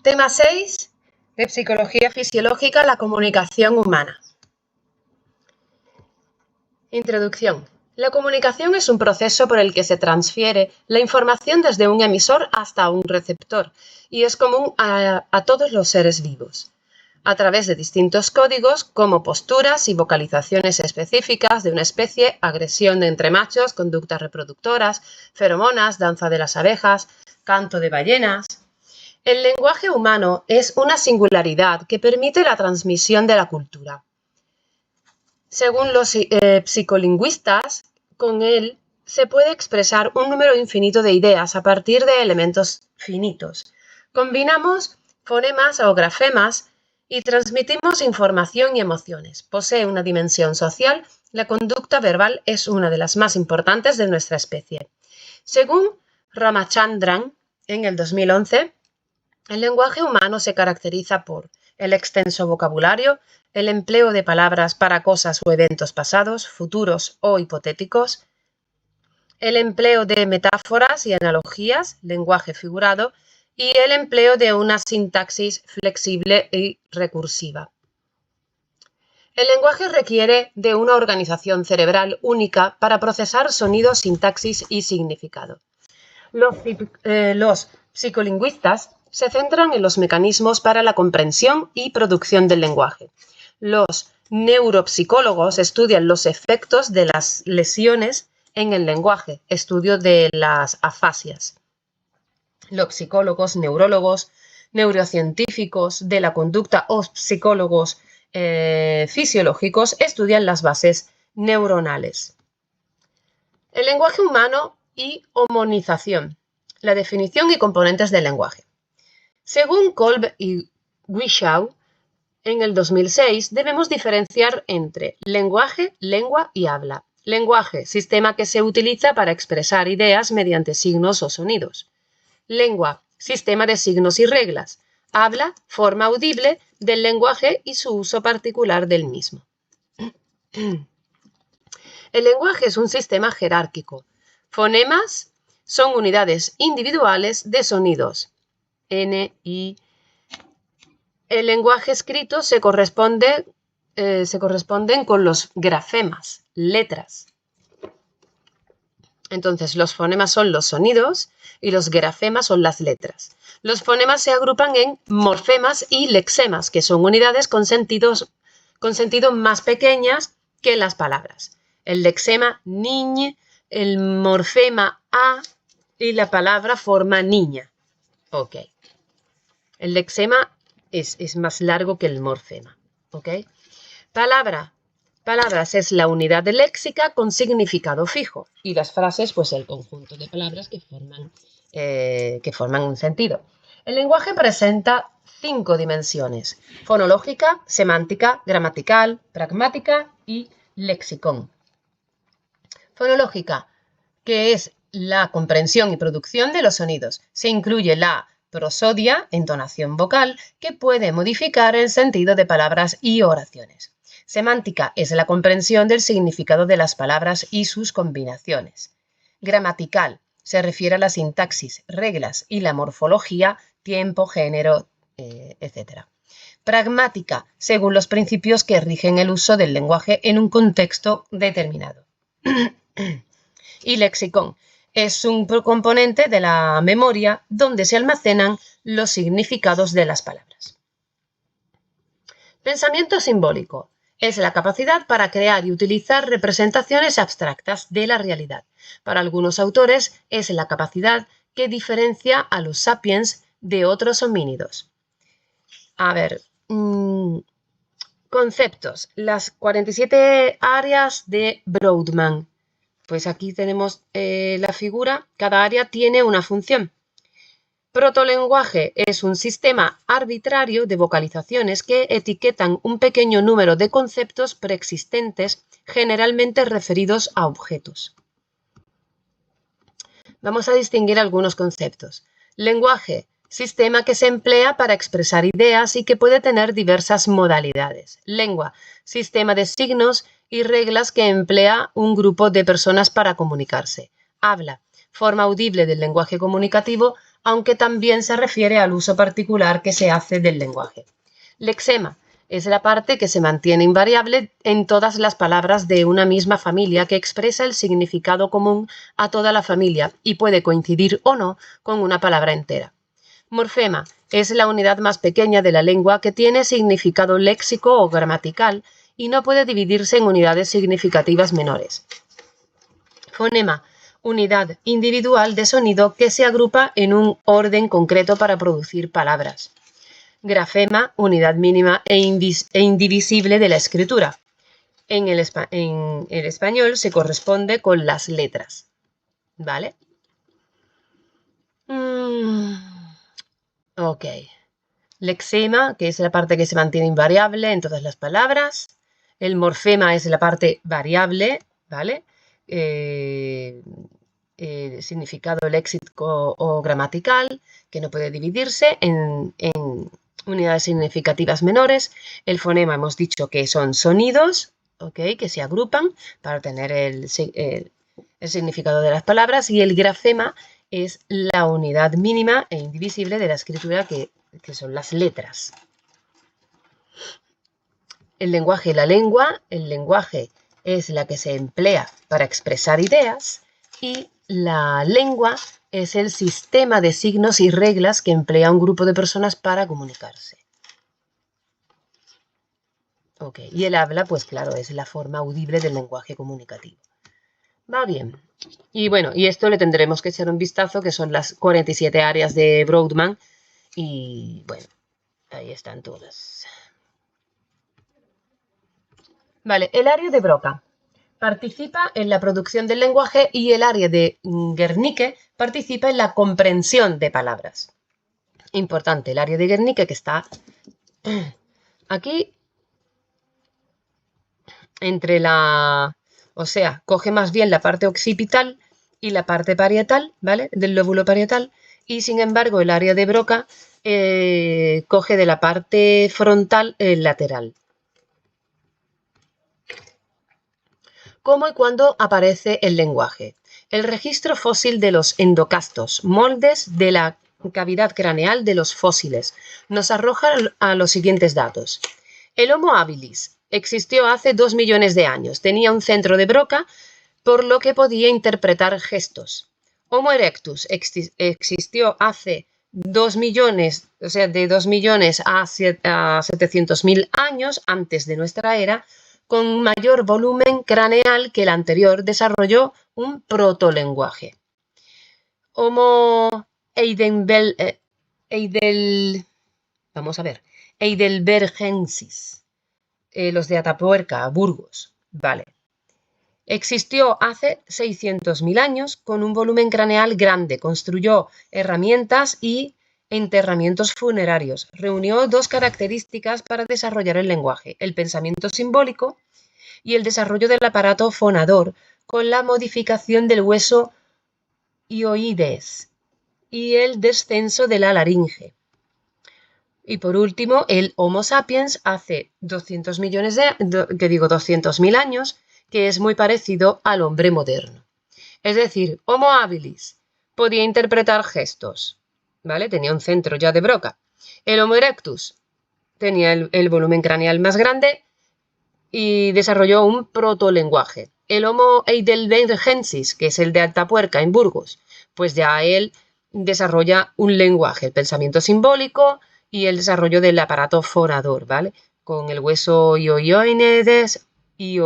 Tema 6 de Psicología Fisiológica, la comunicación humana. Introducción. La comunicación es un proceso por el que se transfiere la información desde un emisor hasta un receptor y es común a todos los seres vivos, a través de distintos códigos como posturas y vocalizaciones específicas de una especie, agresión entre machos, conductas reproductoras, feromonas, danza de las abejas, canto de ballenas. El lenguaje humano es una singularidad que permite la transmisión de la cultura. Según los psicolingüistas, con él se puede expresar un número infinito de ideas a partir de elementos finitos. Combinamos fonemas o grafemas y transmitimos información y emociones. Posee una dimensión social. La conducta verbal es una de las más importantes de nuestra especie. Según Ramachandran, en el 2011, el lenguaje humano se caracteriza por el extenso vocabulario, el empleo de palabras para cosas o eventos pasados, futuros o hipotéticos, el empleo de metáforas y analogías, lenguaje figurado, y el empleo de una sintaxis flexible y recursiva. El lenguaje requiere de una organización cerebral única para procesar sonidos, sintaxis y significado. Los psicolingüistas se centran en los mecanismos para la comprensión y producción del lenguaje. Los neuropsicólogos estudian los efectos de las lesiones en el lenguaje, estudio de las afasias. Los psicólogos, neurólogos, neurocientíficos de la conducta o psicólogos fisiológicos estudian las bases neuronales. El lenguaje humano y homonización. La definición y componentes del lenguaje. Según Kolb y Wishaw, en el 2006, debemos diferenciar entre lenguaje, lengua y habla. Lenguaje, sistema que se utiliza para expresar ideas mediante signos o sonidos. Lengua, sistema de signos y reglas. Habla, forma audible del lenguaje y su uso particular del mismo. El lenguaje es un sistema jerárquico. Fonemas son unidades individuales de sonidos. N, I. El lenguaje escrito se corresponden con los grafemas, letras. Entonces, los fonemas son los sonidos y los grafemas son las letras. Los fonemas se agrupan en morfemas y lexemas, que son unidades con sentido más pequeñas que las palabras. El lexema niñ, el morfema a y la palabra forma niña. Ok. El lexema es más largo que el morfema. Ok. Palabras es la unidad léxica con significado fijo y las frases, pues el conjunto de palabras que forman un sentido. El lenguaje presenta 5 dimensiones: fonológica, semántica, gramatical, pragmática y lexicón. Fonológica, que es la comprensión y producción de los sonidos. Se incluye la prosodia, entonación vocal, que puede modificar el sentido de palabras y oraciones. Semántica es la comprensión del significado de las palabras y sus combinaciones. Gramatical se refiere a la sintaxis, reglas y la morfología, tiempo, género, etc. Pragmática, según los principios que rigen el uso del lenguaje en un contexto determinado. Y lexicón es un componente de la memoria donde se almacenan los significados de las palabras. Pensamiento simbólico es la capacidad para crear y utilizar representaciones abstractas de la realidad. Para algunos autores es la capacidad que diferencia a los sapiens de otros homínidos. A ver, conceptos. Las 47 áreas de Brodmann. Pues aquí tenemos la figura. Cada área tiene una función. Protolenguaje es un sistema arbitrario de vocalizaciones que etiquetan un pequeño número de conceptos preexistentes, generalmente referidos a objetos. Vamos a distinguir algunos conceptos. Lenguaje, sistema que se emplea para expresar ideas y que puede tener diversas modalidades. Lengua, sistema de signos y reglas que emplea un grupo de personas para comunicarse. Habla, forma audible del lenguaje comunicativo, aunque también se refiere al uso particular que se hace del lenguaje. Lexema es la parte que se mantiene invariable en todas las palabras de una misma familia que expresa el significado común a toda la familia y puede coincidir o no con una palabra entera. Morfema es la unidad más pequeña de la lengua que tiene significado léxico o gramatical y no puede dividirse en unidades significativas menores. Fonema, unidad individual de sonido que se agrupa en un orden concreto para producir palabras. Grafema, unidad mínima e indivisible de la escritura. En el español se corresponde con las letras. ¿Vale? Ok. Lexema, que es la parte que se mantiene invariable en todas las palabras. El morfema es la parte variable, ¿vale? Significado léxico o gramatical, que no puede dividirse en unidades significativas menores. El fonema hemos dicho que son sonidos, ¿okay? Que se agrupan para tener el significado de las palabras, y el grafema es la unidad mínima e indivisible de la escritura, que son las letras. El lenguaje y la lengua. El lenguaje es la que se emplea para expresar ideas y la lengua es el sistema de signos y reglas que emplea un grupo de personas para comunicarse. Ok, y el habla, pues claro, es la forma audible del lenguaje comunicativo. Va bien. Y bueno, y esto le tendremos que echar un vistazo, que son las 47 áreas de Brodmann. Y bueno, ahí están todas. Vale, el área de Broca participa en la producción del lenguaje y el área de Wernicke participa en la comprensión de palabras. Importante, el área de Wernicke, que está aquí entre o sea, coge más bien la parte occipital y la parte parietal, ¿vale? Del lóbulo parietal, y sin embargo el área de Broca coge de la parte frontal lateral. ¿Cómo y cuándo aparece el lenguaje? El registro fósil de los endocastos, moldes de la cavidad craneal de los fósiles, nos arroja a los siguientes datos. El Homo habilis existió hace 2 millones de años, tenía un centro de Broca, por lo que podía interpretar gestos. Homo erectus existió hace 2 millones, o sea, de 2 millones a 700.000 años antes de nuestra era, con mayor volumen craneal que el anterior, desarrolló un protolenguaje. Homo heidelbergensis, los de Atapuerca, Burgos, vale. Existió hace 600.000 años con un volumen craneal grande, construyó herramientas y enterramientos funerarios. Reunió 2 características para desarrollar el lenguaje: el pensamiento simbólico y el desarrollo del aparato fonador, con la modificación del hueso hioides y el descenso de la laringe. Y por último, el Homo sapiens hace 200.000 años, que es muy parecido al hombre moderno. Es decir, Homo habilis podía interpretar gestos, ¿vale? Tenía un centro ya de Broca. El Homo erectus tenía el volumen craneal más grande y desarrolló un protolenguaje. El Homo heidelbergensis, que es el de Atapuerca en Burgos, pues ya él desarrolla un lenguaje, el pensamiento simbólico y el desarrollo del aparato fonador, ¿vale? Con el hueso hioides y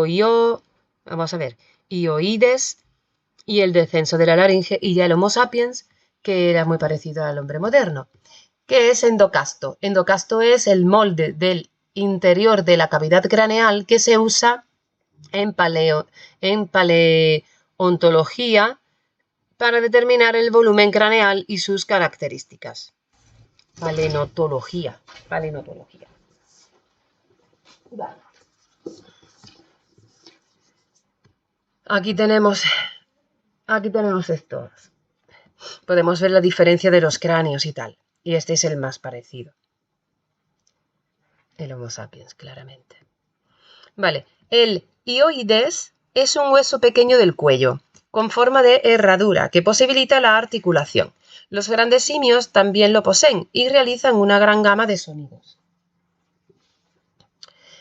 el descenso de la laringe, y ya el Homo sapiens, que era muy parecido al hombre moderno. ¿Qué es endocasto? Endocasto es el molde del interior de la cavidad craneal que se usa en paleontología para determinar el volumen craneal y sus características. Palenotología. Vale. Aquí tenemos estos. Podemos ver la diferencia de los cráneos y tal. Y este es el más parecido. El Homo sapiens, claramente. Vale, el hioides es un hueso pequeño del cuello, con forma de herradura, que posibilita la articulación. Los grandes simios también lo poseen y realizan una gran gama de sonidos.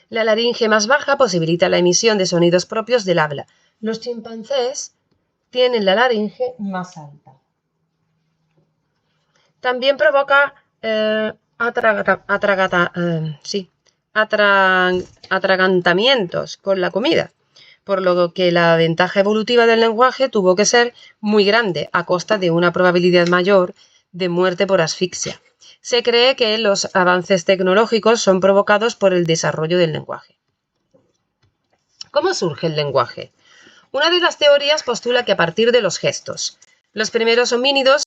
La laringe más baja posibilita la emisión de sonidos propios del habla. Los chimpancés tienen la laringe más alta. También provoca atragantamientos con la comida, por lo que la ventaja evolutiva del lenguaje tuvo que ser muy grande a costa de una probabilidad mayor de muerte por asfixia. Se cree que los avances tecnológicos son provocados por el desarrollo del lenguaje. ¿Cómo surge el lenguaje? Una de las teorías postula que a partir de los gestos. Los primeros homínidos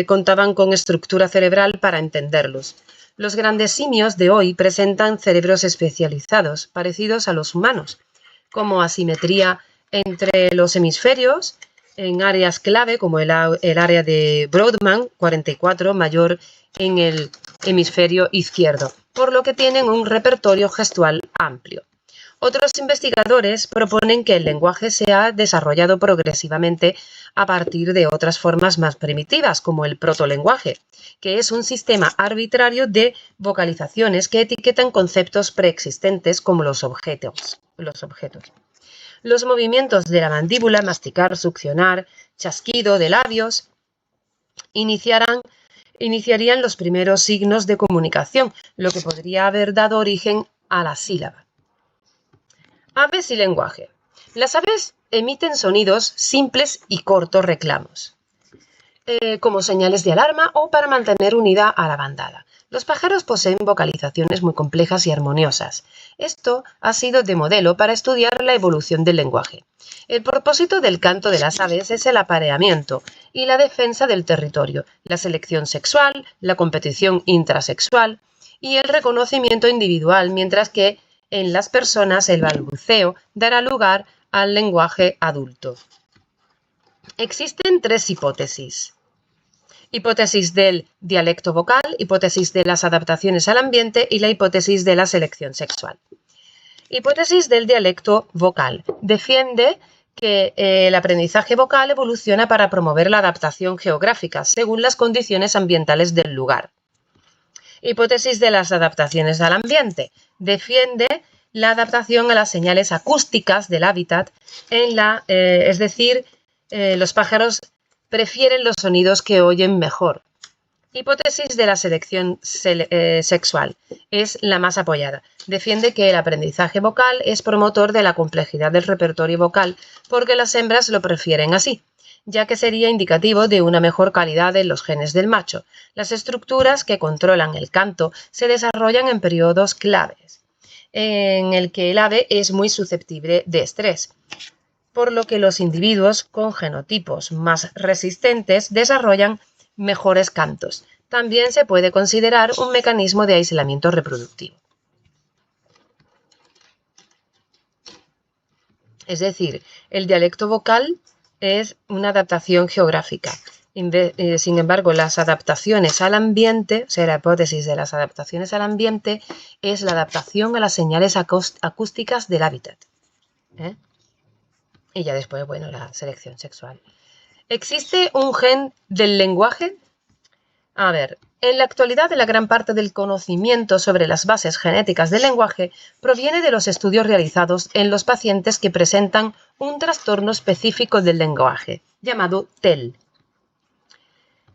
contaban con estructura cerebral para entenderlos. Los grandes simios de hoy presentan cerebros especializados, parecidos a los humanos, como asimetría entre los hemisferios, en áreas clave como el área de Brodmann 44, mayor en el hemisferio izquierdo, por lo que tienen un repertorio gestual amplio. Otros investigadores proponen que el lenguaje se ha desarrollado progresivamente a partir de otras formas más primitivas, como el protolenguaje, que es un sistema arbitrario de vocalizaciones que etiquetan conceptos preexistentes como los objetos. Los movimientos de la mandíbula, masticar, succionar, chasquido de labios, iniciarían los primeros signos de comunicación, lo que podría haber dado origen a la sílaba. Aves y lenguaje. Las aves emiten sonidos simples y cortos reclamos, como señales de alarma o para mantener unida a la bandada. Los pájaros poseen vocalizaciones muy complejas y armoniosas. Esto ha sido de modelo para estudiar la evolución del lenguaje. El propósito del canto de las aves es el apareamiento y la defensa del territorio, la selección sexual, la competición intrasexual y el reconocimiento individual, mientras que en las personas el balbuceo dará lugar al lenguaje adulto. Existen tres hipótesis. Hipótesis del dialecto vocal, hipótesis de las adaptaciones al ambiente y la hipótesis de la selección sexual. Hipótesis del dialecto vocal. Defiende que el aprendizaje vocal evoluciona para promover la adaptación geográfica según las condiciones ambientales del lugar. Hipótesis de las adaptaciones al ambiente. Defiende la adaptación a las señales acústicas del hábitat, es decir, los pájaros prefieren los sonidos que oyen mejor. Hipótesis de la selección sexual. Es la más apoyada. Defiende que el aprendizaje vocal es promotor de la complejidad del repertorio vocal porque las hembras lo prefieren así, ya que sería indicativo de una mejor calidad en los genes del macho. Las estructuras que controlan el canto se desarrollan en periodos claves, en el que el ave es muy susceptible de estrés, por lo que los individuos con genotipos más resistentes desarrollan mejores cantos. También se puede considerar un mecanismo de aislamiento reproductivo. Es decir, el dialecto vocal es una adaptación geográfica. Sin embargo, las adaptaciones al ambiente, o sea, la hipótesis de las adaptaciones al ambiente es la adaptación a las señales acústicas del hábitat. Y ya después, bueno, la selección sexual. ¿Existe un gen del lenguaje? A ver, en la actualidad la gran parte del conocimiento sobre las bases genéticas del lenguaje proviene de los estudios realizados en los pacientes que presentan un trastorno específico del lenguaje, llamado TEL.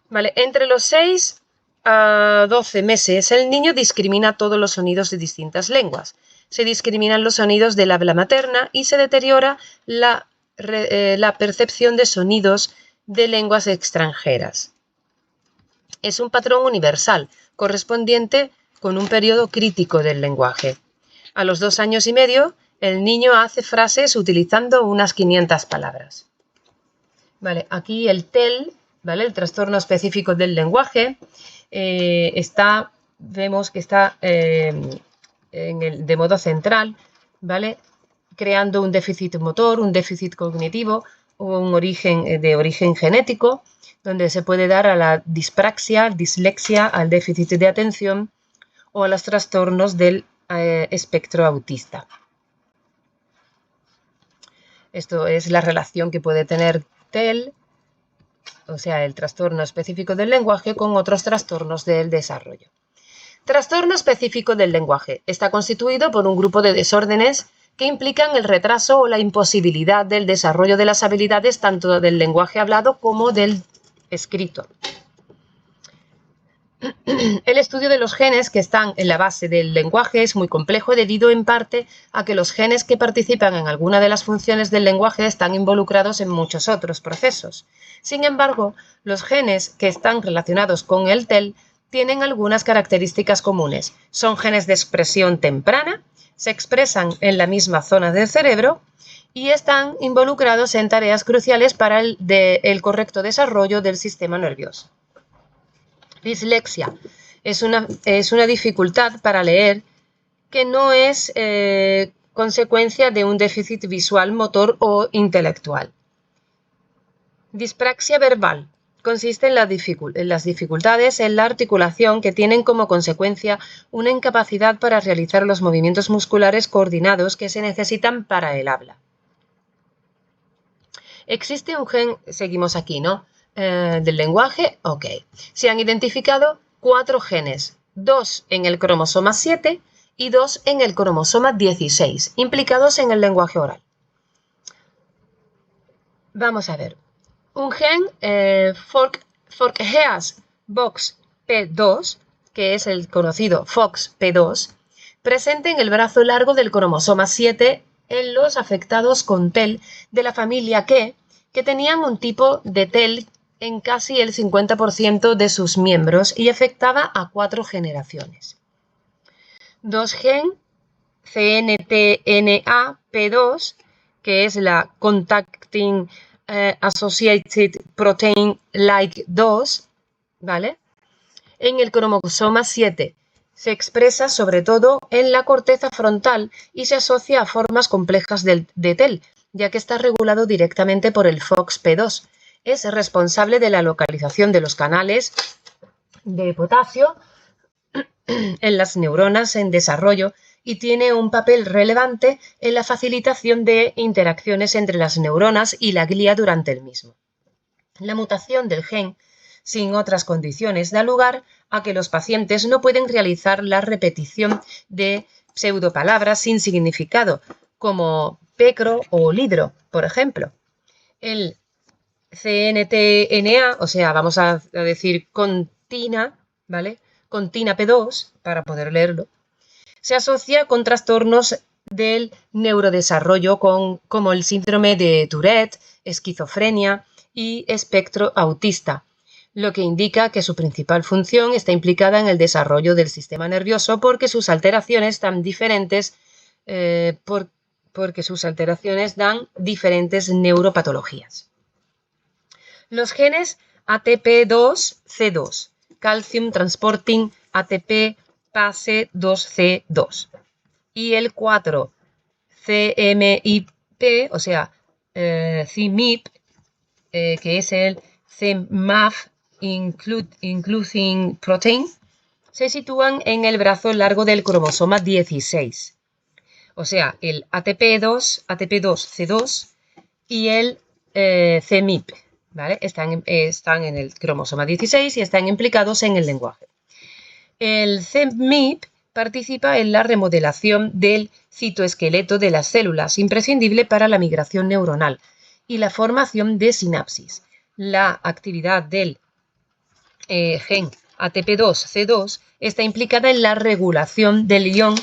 Vale, entre los 6 a 12 meses el niño discrimina todos los sonidos de distintas lenguas. Se discriminan los sonidos del habla materna y se deteriora la percepción de sonidos de lenguas extranjeras. Es un patrón universal, correspondiente con un periodo crítico del lenguaje. A los 2 años y medio, el niño hace frases utilizando unas 500 palabras. Vale, aquí el TEL, ¿vale? El trastorno específico del lenguaje, vemos que está de modo central, ¿vale? Creando un déficit motor, un déficit cognitivo o un origen de origen genético, donde se puede dar a la dispraxia, dislexia, al déficit de atención o a los trastornos del espectro autista. Esto es la relación que puede tener TEL o sea, el trastorno específico del lenguaje con otros trastornos del desarrollo. Trastorno específico del lenguaje. Está constituido por un grupo de desórdenes que implican el retraso o la imposibilidad del desarrollo de las habilidades tanto del lenguaje hablado como del escrito. El estudio de los genes que están en la base del lenguaje es muy complejo debido en parte a que los genes que participan en alguna de las funciones del lenguaje están involucrados en muchos otros procesos. Sin embargo, los genes que están relacionados con el TEL tienen algunas características comunes. Son genes de expresión temprana, se expresan en la misma zona del cerebro y están involucrados en tareas cruciales para el correcto desarrollo del sistema nervioso. Dislexia es una dificultad para leer que no es consecuencia de un déficit visual, motor o intelectual. Dispraxia verbal consiste en las dificultades en la articulación que tienen como consecuencia una incapacidad para realizar los movimientos musculares coordinados que se necesitan para el habla. Existe un gen, seguimos aquí, ¿no? Del lenguaje, ok. Se han identificado 4 genes, 2 en el cromosoma 7 y 2 en el cromosoma 16, implicados en el lenguaje oral. Vamos a ver. Un gen Forkheas Box P2, que es el conocido FOXP2, presente en el brazo largo del cromosoma 7 en los afectados con TEL de la familia que tenían un tipo de TEL en casi el 50% de sus miembros y afectaba a 4 generaciones. 2 gen CNTNA-P2, que es la Contacting Associated Protein Like 2, ¿vale? En el cromosoma 7 se expresa sobre todo en la corteza frontal y se asocia a formas complejas de TEL, ya que está regulado directamente por el FOXP2. Es responsable de la localización de los canales de potasio en las neuronas en desarrollo y tiene un papel relevante en la facilitación de interacciones entre las neuronas y la glía durante el mismo. La mutación del gen sin otras condiciones da lugar a que los pacientes no pueden realizar la repetición de pseudopalabras sin significado, como pecro o lidro, por ejemplo. El CNTNA, o sea, vamos a decir contina, ¿vale? Contina P2, para poder leerlo, se asocia con trastornos del neurodesarrollo como el síndrome de Tourette, esquizofrenia y espectro autista, lo que indica que su principal función está implicada en el desarrollo del sistema nervioso porque sus alteraciones dan diferentes neuropatologías. Los genes ATP2C2, Calcium Transporting ATP Pase 2C2, y el 4 CMIP, o sea, CMIP, que es el CMAF Including Protein, se sitúan en el brazo largo del cromosoma 16. O sea, el ATP2C2 y el CMIP, ¿vale? Están en el cromosoma 16 y están implicados en el lenguaje. El CMIP participa en la remodelación del citoesqueleto de las células, imprescindible para la migración neuronal y la formación de sinapsis. La actividad del gen ATP2C2 está implicada en la regulación del ion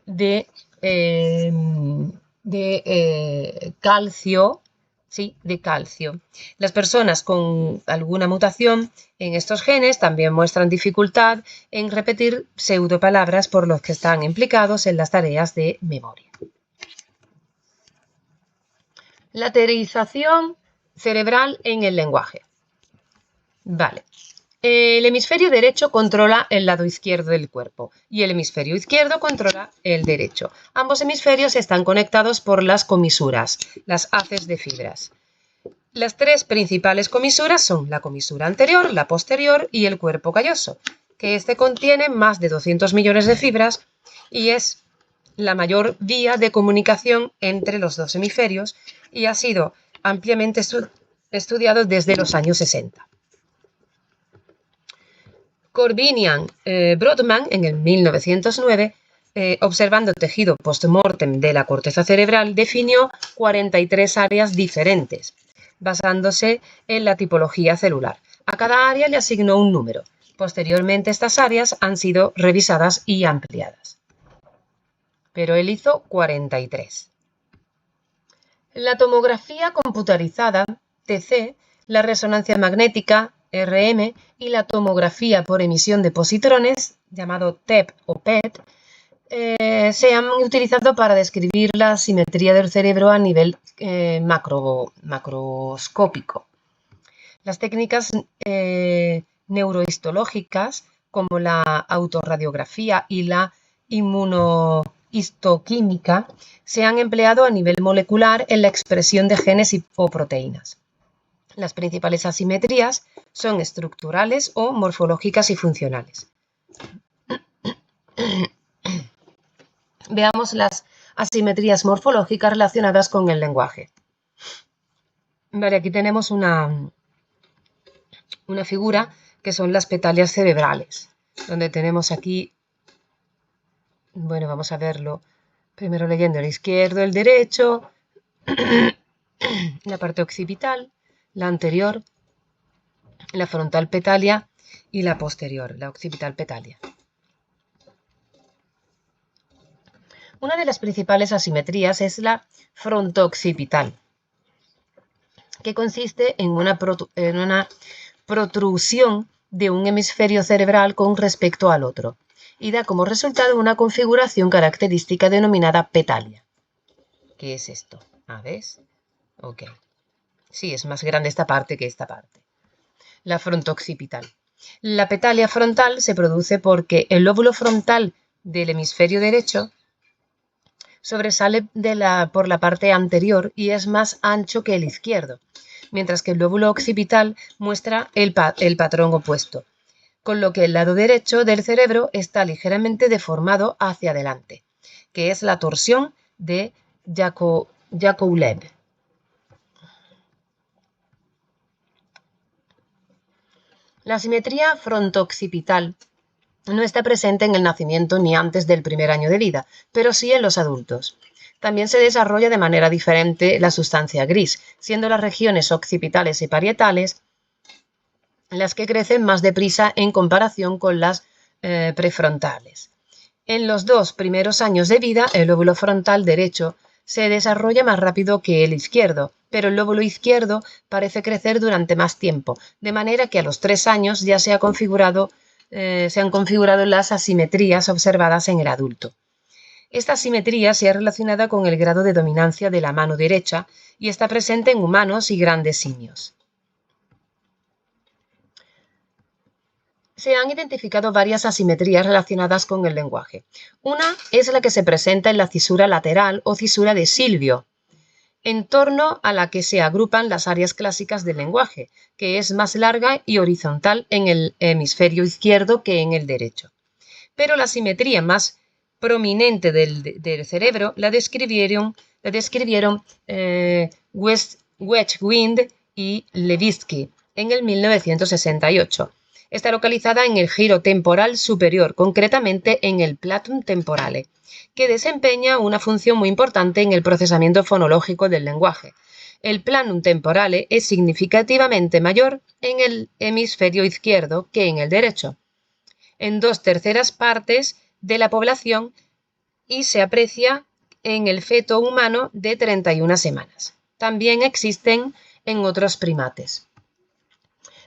de calcio. Sí, de calcio. Las personas con alguna mutación en estos genes también muestran dificultad en repetir pseudopalabras por los que están implicados en las tareas de memoria. Lateralización cerebral en el lenguaje. Vale. El hemisferio derecho controla el lado izquierdo del cuerpo y el hemisferio izquierdo controla el derecho. Ambos hemisferios están conectados por las comisuras, las haces de fibras. Las 3 principales comisuras son la comisura anterior, la posterior y el cuerpo calloso, que este contiene más de 200 millones de fibras y es la mayor vía de comunicación entre los 2 hemisferios y ha sido ampliamente estudiado desde los años 60. Corbinian-Brodmann, en el 1909, observando tejido post-mortem de la corteza cerebral, definió 43 áreas diferentes, basándose en la tipología celular. A cada área le asignó un número. Posteriormente, estas áreas han sido revisadas y ampliadas. Pero él hizo 43. La tomografía computarizada, TC, la resonancia magnética, RM, y la tomografía por emisión de positrones, llamado TEP o PET, se han utilizado para describir la simetría del cerebro a nivel macroscópico. Las técnicas neurohistológicas, como la autorradiografía y la inmunohistoquímica, se han empleado a nivel molecular en la expresión de genes o proteínas. Las principales asimetrías son estructurales o morfológicas y funcionales. Veamos las asimetrías morfológicas relacionadas con el lenguaje. Vale, aquí tenemos una figura que son las petalias cerebrales, donde tenemos aquí, bueno, vamos a verlo primero leyendo el izquierdo, el derecho, la parte occipital, la anterior, la frontal petalia y la posterior, la occipital petalia. Una de las principales asimetrías es la frontooccipital, que consiste en una protrusión de un hemisferio cerebral con respecto al otro y da como resultado una configuración característica denominada petalia. ¿Qué es esto? ¿Ves? Ok. Sí, es más grande esta parte que esta parte. La frontooccipital. La petalia frontal se produce porque el lóbulo frontal del hemisferio derecho sobresale por la parte anterior y es más ancho que el izquierdo, mientras que el lóbulo occipital muestra el patrón opuesto, con lo que el lado derecho del cerebro está ligeramente deformado hacia adelante, que es la torsión de Yakovlev. La asimetría frontooccipital no está presente en el nacimiento ni antes del primer año de vida, pero sí en los adultos. También se desarrolla de manera diferente la sustancia gris, siendo las regiones occipitales y parietales las que crecen más deprisa en comparación con las prefrontales. En los 2 primeros años de vida, el lóbulo frontal derecho se desarrolla más rápido que el izquierdo, pero el lóbulo izquierdo parece crecer durante más tiempo, de manera que a los 3 años ya se han configurado las asimetrías observadas en el adulto. Esta asimetría se ha relacionada con el grado de dominancia de la mano derecha y está presente en humanos y grandes simios. Se han identificado varias asimetrías relacionadas con el lenguaje. Una es la que se presenta en la cisura lateral o cisura de Silvio, en torno a la que se agrupan las áreas clásicas del lenguaje, que es más larga y horizontal en el hemisferio izquierdo que en el derecho. Pero la simetría más prominente del cerebro la describieron Wedgwind y Levitsky en el 1968. Está localizada en el giro temporal superior, concretamente en el platum temporale, que desempeña una función muy importante en el procesamiento fonológico del lenguaje. El planum temporale es significativamente mayor en el hemisferio izquierdo que en el derecho, en 2/3 partes de la población, y se aprecia en el feto humano de 31 semanas. También existen en otros primates.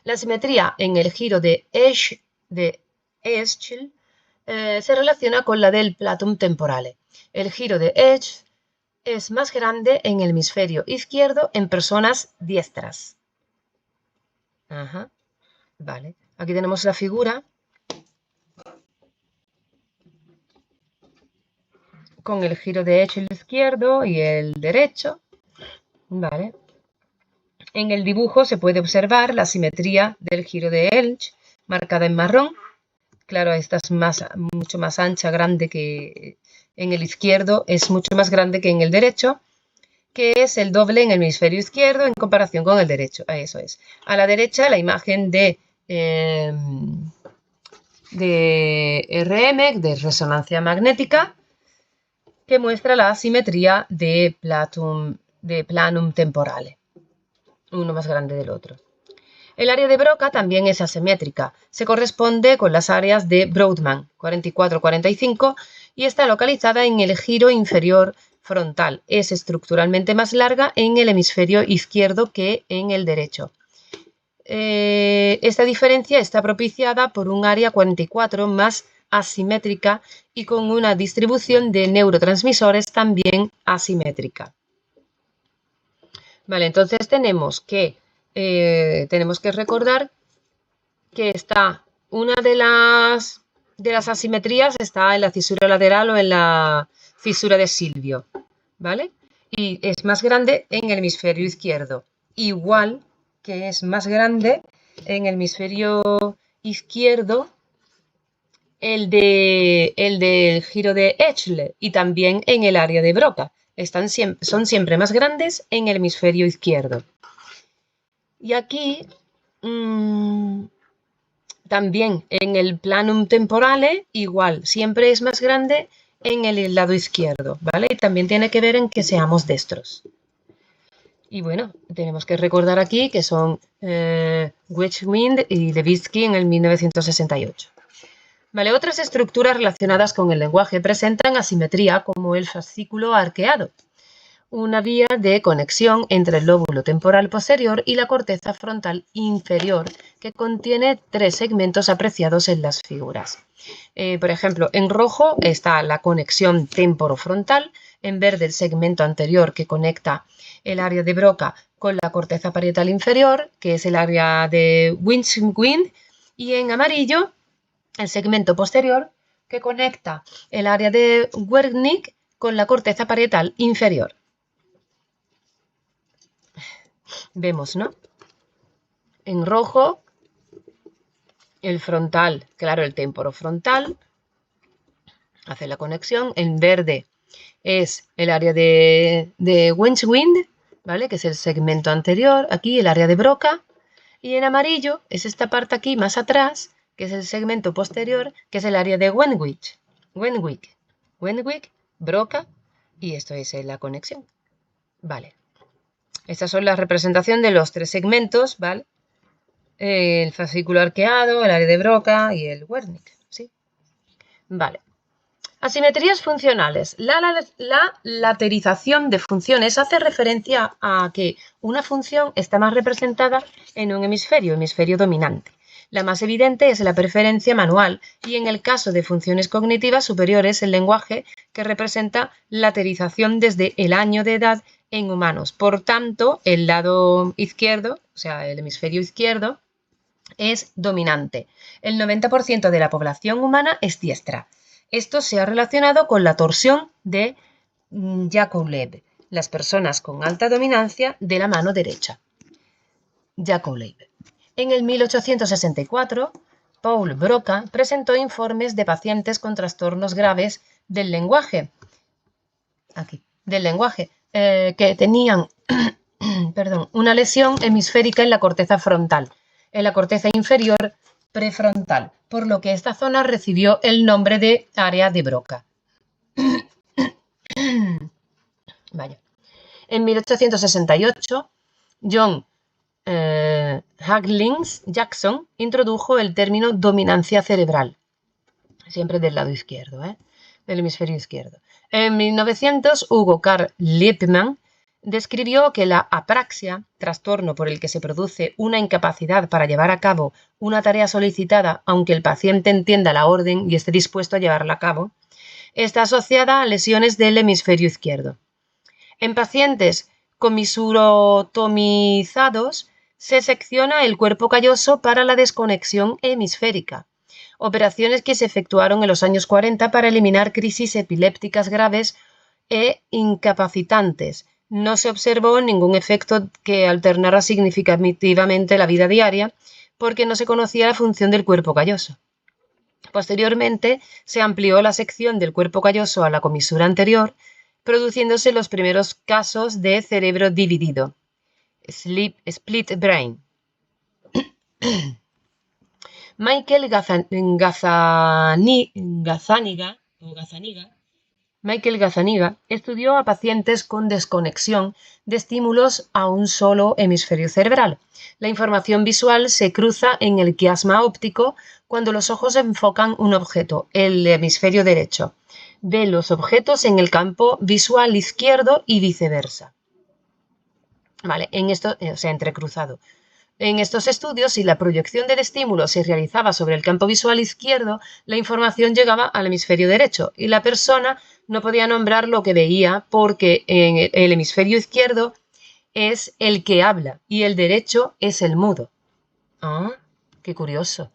La simetría en el giro de Eschl se relaciona con la del platum temporale. El giro de Eschl es más grande en el hemisferio izquierdo en personas diestras. Vale. Aquí tenemos la figura con el giro de Eschl izquierdo y el derecho. Vale. En el dibujo se puede observar la simetría del giro de Eschl, marcada en marrón. Claro, esta es mucho más ancha, grande que en el izquierdo, es mucho más grande que en el derecho. que es el doble en el hemisferio izquierdo en comparación con el derecho. Eso es. A la derecha la imagen de RM, de resonancia magnética, que muestra la asimetría de planum temporale, uno más grande del otro. El área de Broca también es asimétrica, se corresponde con las áreas de Brodmann 44-45 y está localizada en el giro inferior frontal. Es estructuralmente más larga en el hemisferio izquierdo que en el derecho. Esta diferencia está propiciada por un área 44 más asimétrica y con una distribución de neurotransmisores también asimétrica. Vale, entonces tenemos que recordar que está una de las asimetrías está en la cisura lateral o en la fisura de Silvio, ¿vale? Y es más grande en el hemisferio izquierdo, igual que es más grande en el hemisferio izquierdo el del giro de Echle y también en el área de Broca. Son siempre más grandes en el hemisferio izquierdo. Y aquí también en el planum temporale igual, siempre es más grande en el lado izquierdo, ¿vale? Y también tiene que ver en que seamos destros. Y bueno, tenemos que recordar aquí que son Wedgwind y Levitsky en el 1968. Vale, otras estructuras relacionadas con el lenguaje presentan asimetría como el fascículo arqueado, una vía de conexión entre el lóbulo temporal posterior y la corteza frontal inferior, que contiene 3 segmentos apreciados en las figuras. Por ejemplo, en rojo está la conexión temporofrontal, en verde el segmento anterior que conecta el área de Broca con la corteza parietal inferior, que es el área de Wedgwind, y en amarillo el segmento posterior que conecta el área de Wernicke con la corteza parietal inferior. Vemos, ¿no? En rojo, el frontal, claro, el temporofrontal, hace la conexión. En verde es el área de Wedgwind, ¿vale? Que es el segmento anterior, aquí el área de Broca. Y en amarillo es esta parte aquí más atrás, que es el segmento posterior, que es el área de Wenwick, Broca, y esto es la conexión. Vale. Estas son la representación de los 3 segmentos, ¿vale? El fascículo arqueado, el área de Broca y el Wernicke, ¿sí? Vale. Asimetrías funcionales. La laterización de funciones hace referencia a que una función está más representada en un hemisferio dominante. La más evidente es la preferencia manual y en el caso de funciones cognitivas superiores el lenguaje que representa laterización desde el año de edad en humanos. Por tanto, el lado izquierdo, o sea, el hemisferio izquierdo, es dominante. El 90% de la población humana es diestra. Esto se ha relacionado con la torsión de Yakovlev, las personas con alta dominancia de la mano derecha. Yakovlev. En el 1864, Paul Broca presentó informes de pacientes con trastornos graves del lenguaje, que tenían una lesión hemisférica en la corteza frontal, en la corteza inferior prefrontal, por lo que esta zona recibió el nombre de área de Broca. Vaya. En 1868, John Huggins Jackson introdujo el término dominancia cerebral, siempre del lado izquierdo, del hemisferio izquierdo. En 1900, Hugo Carl Lippmann describió que la apraxia, trastorno por el que se produce una incapacidad para llevar a cabo una tarea solicitada, aunque el paciente entienda la orden y esté dispuesto a llevarla a cabo, está asociada a lesiones del hemisferio izquierdo. En pacientes comisurotomizados se secciona el cuerpo calloso para la desconexión hemisférica, operaciones que se efectuaron en los años 40 para eliminar crisis epilépticas graves e incapacitantes. No se observó ningún efecto que alternara significativamente la vida diaria porque no se conocía la función del cuerpo calloso. Posteriormente, se amplió la sección del cuerpo calloso a la comisura anterior produciéndose los primeros casos de cerebro dividido, split brain. Michael Gazzaniga estudió a pacientes con desconexión de estímulos a un solo hemisferio cerebral. La información visual se cruza en el quiasma óptico cuando los ojos enfocan un objeto, el hemisferio derecho. Ve los objetos en el campo visual izquierdo y viceversa. Vale, en esto, o sea, entrecruzado. En estos estudios, si la proyección del estímulo se realizaba sobre el campo visual izquierdo, la información llegaba al hemisferio derecho y la persona no podía nombrar lo que veía porque en el hemisferio izquierdo es el que habla y el derecho es el mudo. Ah, qué curioso.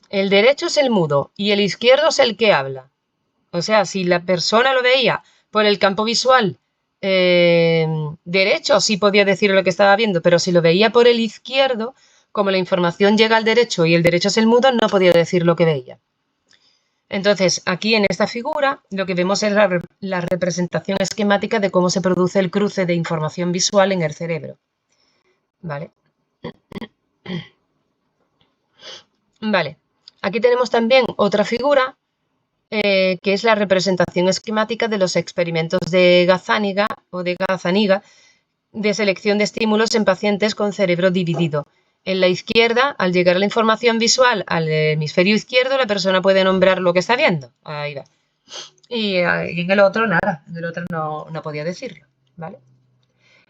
El derecho es el mudo y el izquierdo es el que habla. O sea, si la persona lo veía por el campo visual derecho, sí podía decir lo que estaba viendo, pero si lo veía por el izquierdo, como la información llega al derecho y el derecho es el mudo, no podía decir lo que veía. Entonces, aquí en esta figura, lo que vemos es la representación esquemática de cómo se produce el cruce de información visual en el cerebro. ¿Vale? Vale. Aquí tenemos también otra figura que es la representación esquemática de los experimentos de Gazzaniga de selección de estímulos en pacientes con cerebro dividido. En la izquierda, al llegar la información visual al hemisferio izquierdo, la persona puede nombrar lo que está viendo. Ahí va. Y en el otro, nada. En el otro no podía decirlo. ¿Vale?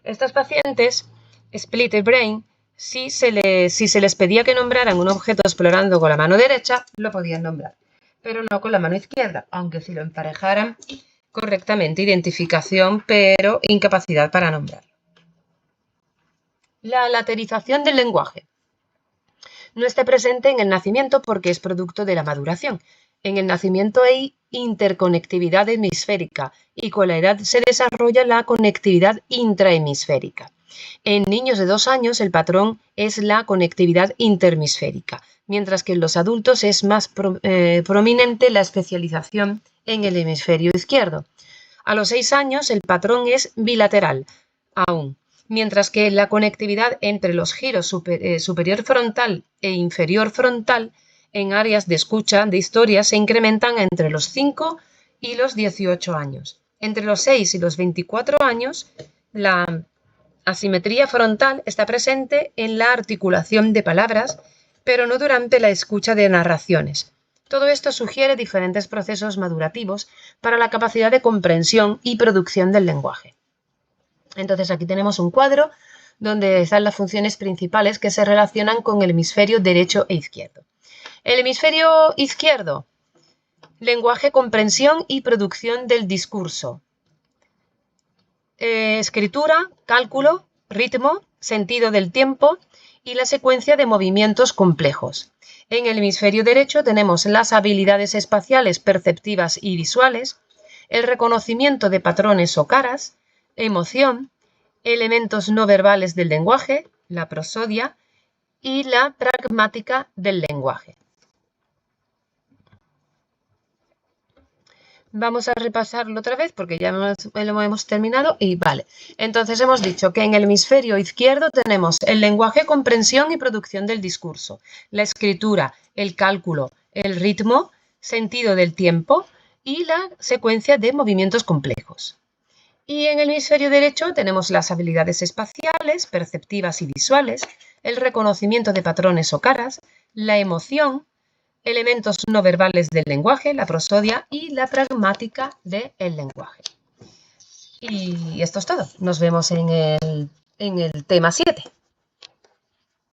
Estos pacientes, split brain, si se les pedía que nombraran un objeto explorando con la mano derecha, lo podían nombrar, pero no con la mano izquierda, aunque si lo emparejaran correctamente, identificación, pero incapacidad para nombrarlo. La laterización del lenguaje no está presente en el nacimiento porque es producto de la maduración. En el nacimiento hay interconectividad hemisférica y con la edad se desarrolla la conectividad intrahemisférica. En niños de 2 años el patrón es la conectividad interhemisférica, mientras que en los adultos es más prominente la especialización en el hemisferio izquierdo. A los 6 años el patrón es bilateral aún, mientras que la conectividad entre los giros superior frontal e inferior frontal en áreas de escucha de historias se incrementan entre los 5 y los 18 años. Entre los 6 y los 24 años, la asimetría frontal está presente en la articulación de palabras, pero no durante la escucha de narraciones. Todo esto sugiere diferentes procesos madurativos para la capacidad de comprensión y producción del lenguaje. Entonces aquí tenemos un cuadro donde están las funciones principales que se relacionan con el hemisferio derecho e izquierdo. El hemisferio izquierdo, lenguaje, comprensión y producción del discurso. Escritura, cálculo, ritmo, sentido del tiempo y la secuencia de movimientos complejos. En el hemisferio derecho tenemos las habilidades espaciales, perceptivas y visuales, el reconocimiento de patrones o caras, emoción, elementos no verbales del lenguaje, la prosodia y la pragmática del lenguaje. Vamos a repasarlo otra vez porque ya lo hemos terminado y vale. Entonces hemos dicho que en el hemisferio izquierdo tenemos el lenguaje, comprensión y producción del discurso, la escritura, el cálculo, el ritmo, sentido del tiempo y la secuencia de movimientos complejos. Y en el hemisferio derecho tenemos las habilidades espaciales, perceptivas y visuales, el reconocimiento de patrones o caras, la emoción, elementos no verbales del lenguaje, la prosodia y la pragmática del lenguaje. Y esto es todo. Nos vemos en el tema 7.